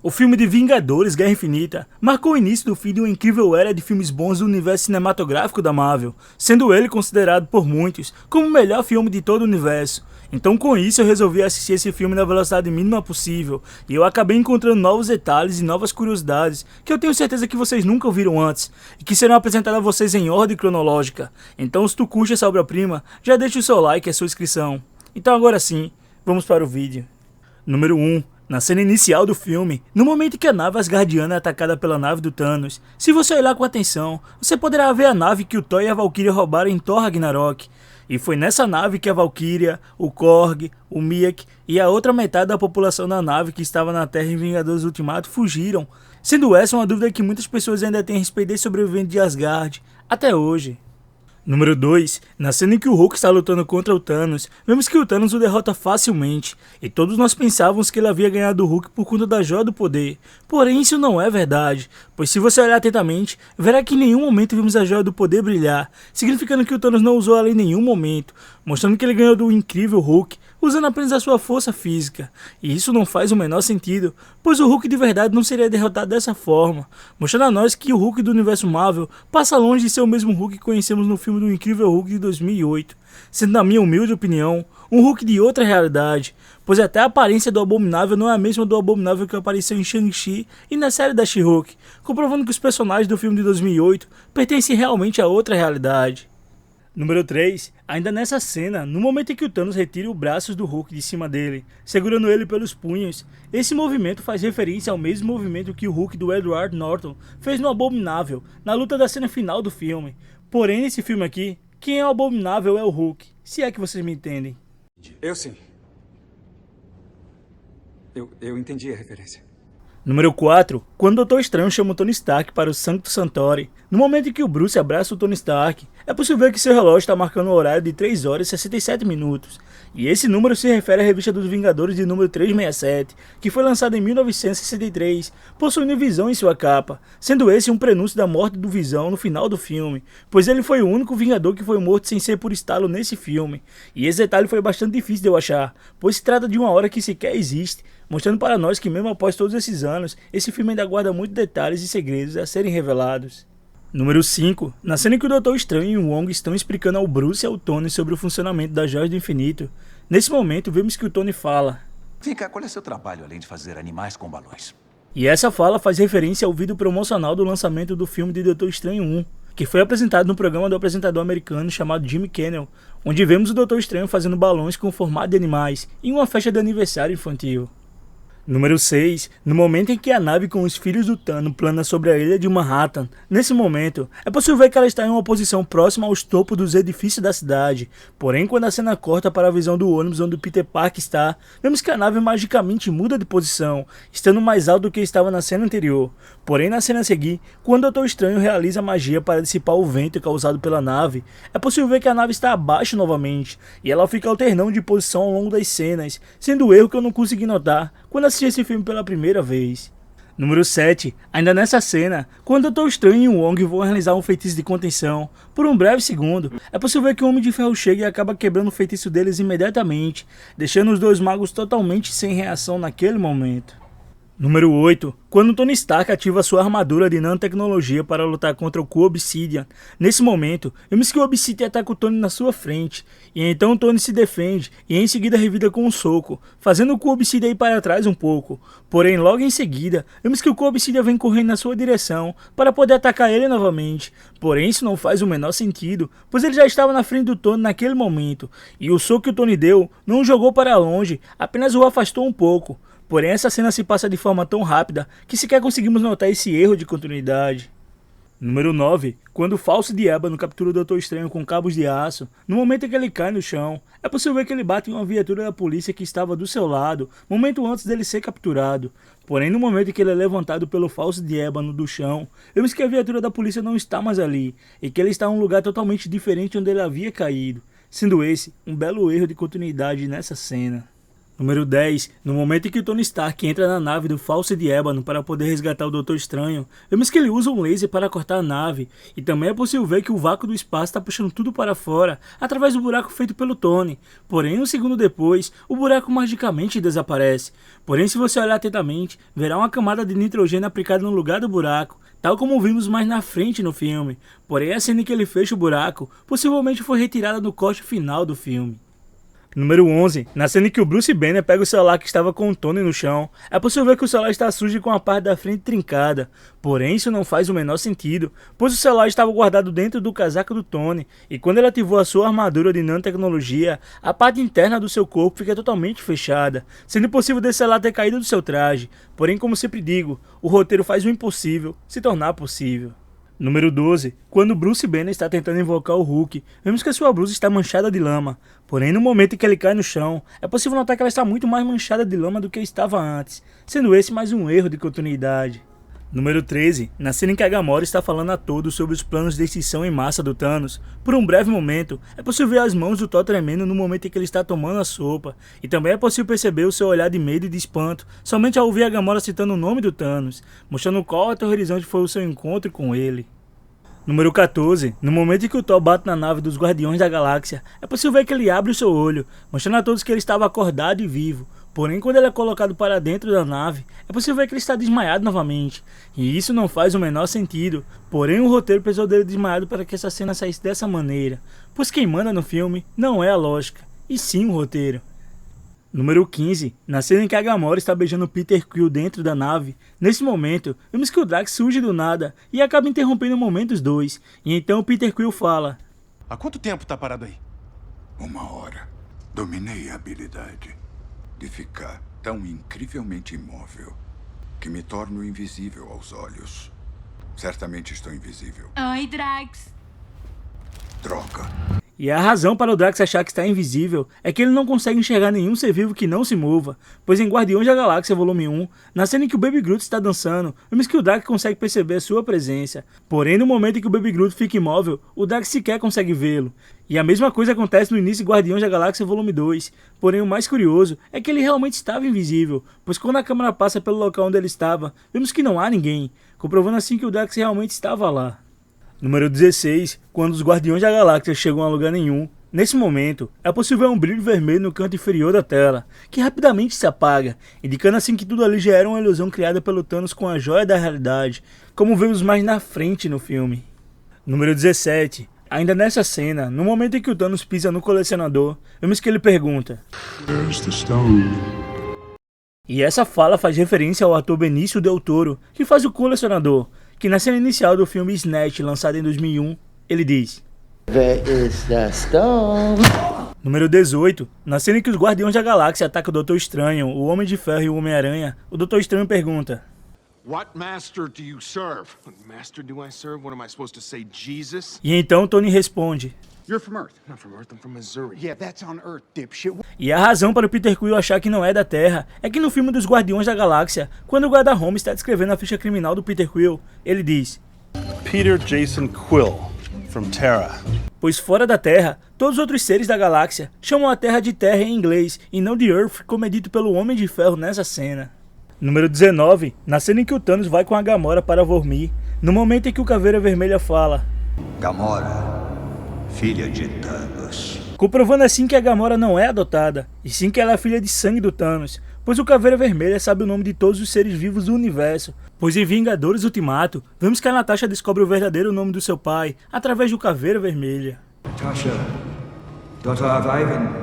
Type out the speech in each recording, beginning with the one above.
O filme de Vingadores Guerra Infinita marcou o início do fim de uma incrível era de filmes bons do universo cinematográfico da Marvel, sendo ele considerado por muitos como o melhor filme de todo o universo. Então com isso eu resolvi assistir esse filme na velocidade mínima possível, e eu acabei encontrando novos detalhes e novas curiosidades que eu tenho certeza que vocês nunca ouviram antes, e que serão apresentadas a vocês em ordem cronológica. Então se tu curte essa obra-prima, já deixa o seu like e a sua inscrição. Então agora sim, vamos para o vídeo. Número 1. Na cena inicial do filme, no momento em que a nave Asgardiana é atacada pela nave do Thanos, se você olhar com atenção, você poderá ver a nave que o Thor e a Valkyria roubaram em Thor Ragnarok. E foi nessa nave que a Valkyria, o Korg, o Miek e a outra metade da população da nave que estava na Terra em Vingadores Ultimato fugiram, sendo essa uma dúvida que muitas pessoas ainda têm a respeito desse sobrevivente de Asgard, até hoje. Número 2. Na cena em que o Hulk está lutando contra o Thanos, vemos que o Thanos o derrota facilmente, e todos nós pensávamos que ele havia ganhado do Hulk por conta da Joia do Poder. Porém isso não é verdade, pois se você olhar atentamente, verá que em nenhum momento vimos a Joia do Poder brilhar, significando que o Thanos não usou ela em nenhum momento, mostrando que ele ganhou do incrível Hulk, usando apenas a sua força física. E isso não faz o menor sentido, pois o Hulk de verdade não seria derrotado dessa forma, mostrando a nós que o Hulk do universo Marvel passa longe de ser o mesmo Hulk que conhecemos no filme do Incrível Hulk de 2008, sendo na minha humilde opinião, um Hulk de outra realidade, pois até a aparência do Abominável não é a mesma do Abominável que apareceu em Shang-Chi e na série da She-Hulk, comprovando que os personagens do filme de 2008 pertencem realmente a outra realidade. Número 3. Ainda nessa cena, no momento em que o Thanos retira os braços do Hulk de cima dele, segurando ele pelos punhos, esse movimento faz referência ao mesmo movimento que o Hulk do Edward Norton fez no Abominável, na luta da cena final do filme. Porém, nesse filme aqui, quem é o Abominável é o Hulk, se é que vocês me entendem. Eu sim. Eu entendi a referência. Número 4. Quando o Doutor Estranho chama o Tony Stark para o Sanctum Sanctorum, no momento em que o Bruce abraça o Tony Stark, é possível ver que seu relógio está marcando um horário de 3 horas e 67 minutos, e esse número se refere à revista dos Vingadores de número 367, que foi lançada em 1963, possuindo Visão em sua capa, sendo esse um prenúncio da morte do Visão no final do filme, pois ele foi o único Vingador que foi morto sem ser por estalo nesse filme, e esse detalhe foi bastante difícil de eu achar, pois se trata de uma hora que sequer existe, mostrando para nós que mesmo após todos esses anos, esse filme ainda guarda muitos detalhes e segredos a serem revelados. Número 5. Na cena em que o Doutor Estranho e o Wong estão explicando ao Bruce e ao Tony sobre o funcionamento das Joias do Infinito, nesse momento vemos que o Tony fala: Vem cá, qual é seu trabalho além de fazer animais com balões? E essa fala faz referência ao vídeo promocional do lançamento do filme de Doutor Estranho 1, que foi apresentado no programa do apresentador americano chamado Jimmy Kimmel, onde vemos o Doutor Estranho fazendo balões com formato de animais em uma festa de aniversário infantil. Número 6. No momento em que a nave com os filhos do Thanos plana sobre a ilha de Manhattan, nesse momento, é possível ver que ela está em uma posição próxima aos topos dos edifícios da cidade. Porém, quando a cena corta para a visão do ônibus onde o Peter Parker está, vemos que a nave magicamente muda de posição, estando mais alto do que estava na cena anterior. Porém, na cena a seguir, quando o Doutor Estranho realiza a magia para dissipar o vento causado pela nave, é possível ver que a nave está abaixo novamente, e ela fica alternando de posição ao longo das cenas, sendo o erro que eu não consegui notar quando assisti esse filme pela primeira vez. Número 7. Ainda nessa cena, quando o Doutor Estranho e o Wong vão realizar um feitiço de contenção, por um breve segundo, é possível ver que o Homem de Ferro chega e acaba quebrando o feitiço deles imediatamente, deixando os dois magos totalmente sem reação naquele momento. Número 8. Quando Tony Stark ativa sua armadura de nanotecnologia para lutar contra o Obsidian, nesse momento, vemos que o Obsidian ataca o Tony na sua frente, e então o Tony se defende e em seguida revida com um soco, fazendo o Obsidian ir para trás um pouco. Porém, logo em seguida, vemos que o Obsidian vem correndo na sua direção para poder atacar ele novamente. Porém, isso não faz o menor sentido, pois ele já estava na frente do Tony naquele momento, e o soco que o Tony deu não o jogou para longe, apenas o afastou um pouco. Porém, essa cena se passa de forma tão rápida que sequer conseguimos notar esse erro de continuidade. Número 9. Quando o falso de ébano captura o Doutor Estranho com cabos de aço, no momento em que ele cai no chão, é possível ver que ele bate em uma viatura da polícia que estava do seu lado, momento antes dele ser capturado. Porém, no momento em que ele é levantado pelo falso de ébano do chão, vemos que a viatura da polícia não está mais ali, e que ele está em um lugar totalmente diferente onde ele havia caído, sendo esse um belo erro de continuidade nessa cena. Número 10. No momento em que o Tony Stark entra na nave do Falso de Ébano para poder resgatar o Doutor Estranho, vemos que ele usa um laser para cortar a nave, e também é possível ver que o vácuo do espaço está puxando tudo para fora, através do buraco feito pelo Tony. Porém, um segundo depois, o buraco magicamente desaparece. Porém, se você olhar atentamente, verá uma camada de nitrogênio aplicada no lugar do buraco, tal como vimos mais na frente no filme. Porém, a cena em que ele fecha o buraco, possivelmente foi retirada do corte final do filme. Número 11. Na cena em que o Bruce Banner pega o celular que estava com o Tony no chão, é possível ver que o celular está sujo e com a parte da frente trincada. Porém, isso não faz o menor sentido, pois o celular estava guardado dentro do casaco do Tony, e quando ele ativou a sua armadura de nanotecnologia, a parte interna do seu corpo fica totalmente fechada, sendo impossível desse celular ter caído do seu traje. Porém, como sempre digo, o roteiro faz o impossível se tornar possível. Número 12. Quando Bruce Banner está tentando invocar o Hulk, vemos que a sua blusa está manchada de lama. Porém, no momento em que ele cai no chão, é possível notar que ela está muito mais manchada de lama do que estava antes, sendo esse mais um erro de continuidade. Número 13. Na cena em que a Gamora está falando a todos sobre os planos de extinção em massa do Thanos, por um breve momento, é possível ver as mãos do Thor tremendo no momento em que ele está tomando a sopa, e também é possível perceber o seu olhar de medo e de espanto somente ao ouvir a Gamora citando o nome do Thanos, mostrando qual aterrorizante foi o seu encontro com ele. Número 14. No momento em que o Thor bate na nave dos Guardiões da Galáxia, é possível ver que ele abre o seu olho, mostrando a todos que ele estava acordado e vivo. Porém, quando ele é colocado para dentro da nave, é possível ver que ele está desmaiado novamente. E isso não faz o menor sentido. Porém, o roteiro precisou dele desmaiado para que essa cena saísse dessa maneira, pois quem manda no filme não é a lógica, e sim o roteiro. Número 15. Na cena em que a Gamora está beijando Peter Quill dentro da nave, nesse momento, vemos que o Drax surge do nada e acaba interrompendo o momento dos dois. E então o Peter Quill fala: Há quanto tempo tá parado aí? 1 hora. Dominei a habilidade de ficar tão incrivelmente imóvel que me torno invisível aos olhos. Certamente estou invisível. Oi, Drax. Droga. E a razão para o Drax achar que está invisível é que ele não consegue enxergar nenhum ser vivo que não se mova, pois em Guardiões da Galáxia Volume 1, na cena em que o Baby Groot está dançando, vemos que o Drax consegue perceber a sua presença. Porém, no momento em que o Baby Groot fica imóvel, o Drax sequer consegue vê-lo. E a mesma coisa acontece no início de Guardiões da Galáxia Volume 2, porém o mais curioso é que ele realmente estava invisível, pois quando a câmera passa pelo local onde ele estava, vemos que não há ninguém, comprovando assim que o Drax realmente estava lá. Número 16. Quando os Guardiões da Galáxia chegam a lugar nenhum, nesse momento, é possível ver um brilho vermelho no canto inferior da tela, que rapidamente se apaga, indicando assim que tudo ali já era uma ilusão criada pelo Thanos com a joia da realidade, como vemos mais na frente no filme. Número 17. Ainda nessa cena, no momento em que o Thanos pisa no colecionador, vemos que ele pergunta: Where's the stone? E essa fala faz referência ao ator Benício Del Toro, que faz o colecionador, que na cena inicial do filme Snatch, lançado em 2001, ele diz: Where is the stone? Número 18. Na cena em que os Guardiões da Galáxia atacam o Doutor Estranho, o Homem de Ferro e o Homem-Aranha, o Doutor Estranho pergunta: What master do you serve? What master do I serve? What am I supposed to say, Jesus? E então Tony responde: You're from Earth. Not from Earth, I'm from Missouri. Yeah, that's on Earth, dipshit. E a razão para o Peter Quill achar que não é da Terra é que no filme dos Guardiões da Galáxia, quando o guarda-home está descrevendo a ficha criminal do Peter Quill, ele diz: Peter Jason Quill, from Terra. Pois fora da Terra, todos os outros seres da galáxia chamam a Terra de Terra em inglês e não de Earth, como é dito pelo Homem de Ferro nessa cena. Número 19. Na cena em que o Thanos vai com a Gamora para Vormir, no momento em que o Caveira Vermelha fala: Gamora, filha de Thanos. Comprovando assim que a Gamora não é adotada, e sim que ela é filha de sangue do Thanos, pois o Caveira Vermelha sabe o nome de todos os seres vivos do universo, pois em Vingadores Ultimato, vemos que a Natasha descobre o verdadeiro nome do seu pai, através do Caveira Vermelha. Natasha, daughter of Ivan.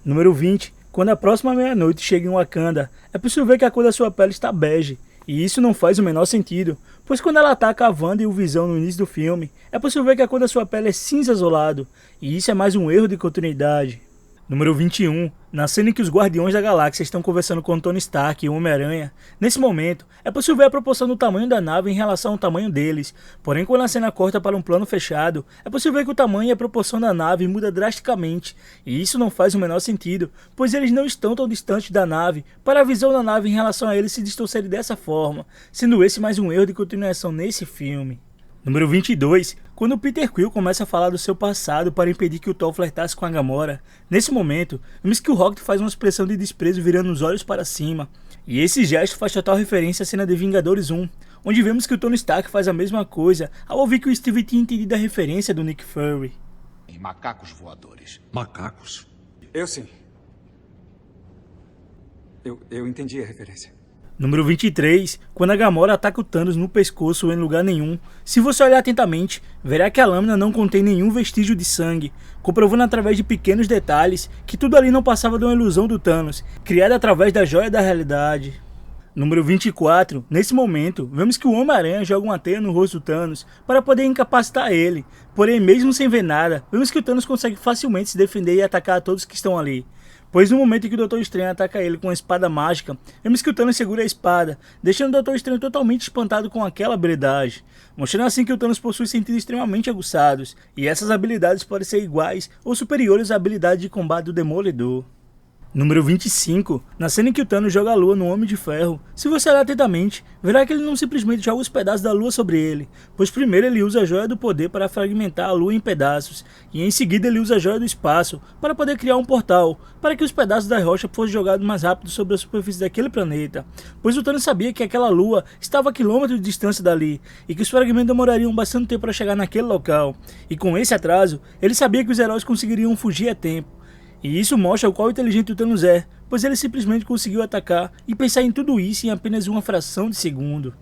Número 20. Quando a próxima meia-noite chega em Wakanda, é possível ver que a cor da sua pele está bege, e isso não faz o menor sentido, pois quando ela ataca a Wanda e o Visão no início do filme, é possível ver que a cor da sua pele é cinza azulado, e isso é mais um erro de continuidade. Número 21. Na cena em que os Guardiões da Galáxia estão conversando com Tony Stark e o Homem-Aranha, nesse momento, é possível ver a proporção do tamanho da nave em relação ao tamanho deles, porém quando a cena corta para um plano fechado, é possível ver que o tamanho e a proporção da nave muda drasticamente, e isso não faz o menor sentido, pois eles não estão tão distantes da nave para a visão da nave em relação a eles se distorcerem dessa forma, sendo esse mais um erro de continuação nesse filme. Número 22, quando Peter Quill começa a falar do seu passado para impedir que o Thor flertasse com a Gamora. Nesse momento, vemos que o Rocket faz uma expressão de desprezo virando os olhos para cima. E esse gesto faz total referência à cena de Vingadores 1, onde vemos que o Tony Stark faz a mesma coisa ao ouvir que o Steve tinha entendido a referência do Nick Fury. E macacos voadores. Macacos? Eu sim. Eu entendi a referência. Número 23, quando a Gamora ataca o Thanos no pescoço ou em lugar nenhum. Se você olhar atentamente, verá que a lâmina não contém nenhum vestígio de sangue, comprovando através de pequenos detalhes que tudo ali não passava de uma ilusão do Thanos, criada através da Joia da Realidade. Número 24, nesse momento, vemos que o Homem-Aranha joga uma teia no rosto do Thanos para poder incapacitar ele, porém mesmo sem ver nada, vemos que o Thanos consegue facilmente se defender e atacar a todos que estão ali. Pois no momento em que o Doutor Estranho ataca ele com a espada mágica, vemos que o Thanos segura a espada, deixando o Doutor Estranho totalmente espantado com aquela habilidade, mostrando assim que o Thanos possui sentidos extremamente aguçados, e essas habilidades podem ser iguais ou superiores à habilidade de combate do Demolidor. Número 25, na cena em que o Thanos joga a lua no Homem de Ferro, se você olhar atentamente, verá que ele não simplesmente joga os pedaços da lua sobre ele, pois primeiro ele usa a Joia do Poder para fragmentar a lua em pedaços, e em seguida ele usa a Joia do Espaço para poder criar um portal, para que os pedaços da rocha fossem jogados mais rápido sobre a superfície daquele planeta, pois o Thanos sabia que aquela lua estava a quilômetros de distância dali, e que os fragmentos demorariam bastante tempo para chegar naquele local, e com esse atraso, ele sabia que os heróis conseguiriam fugir a tempo. E isso mostra o quão inteligente o Thanos é, pois ele simplesmente conseguiu atacar e pensar em tudo isso em apenas uma fração de segundo.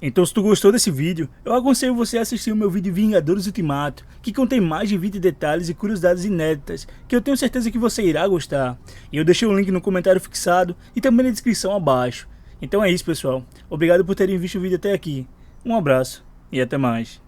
Então se tu gostou desse vídeo, eu aconselho você a assistir o meu vídeo Vingadores Ultimato, que contém mais de 20 detalhes e curiosidades inéditas, que eu tenho certeza que você irá gostar. E eu deixei o link no comentário fixado e também na descrição abaixo. Então é isso pessoal, obrigado por terem visto o vídeo até aqui, um abraço e até mais.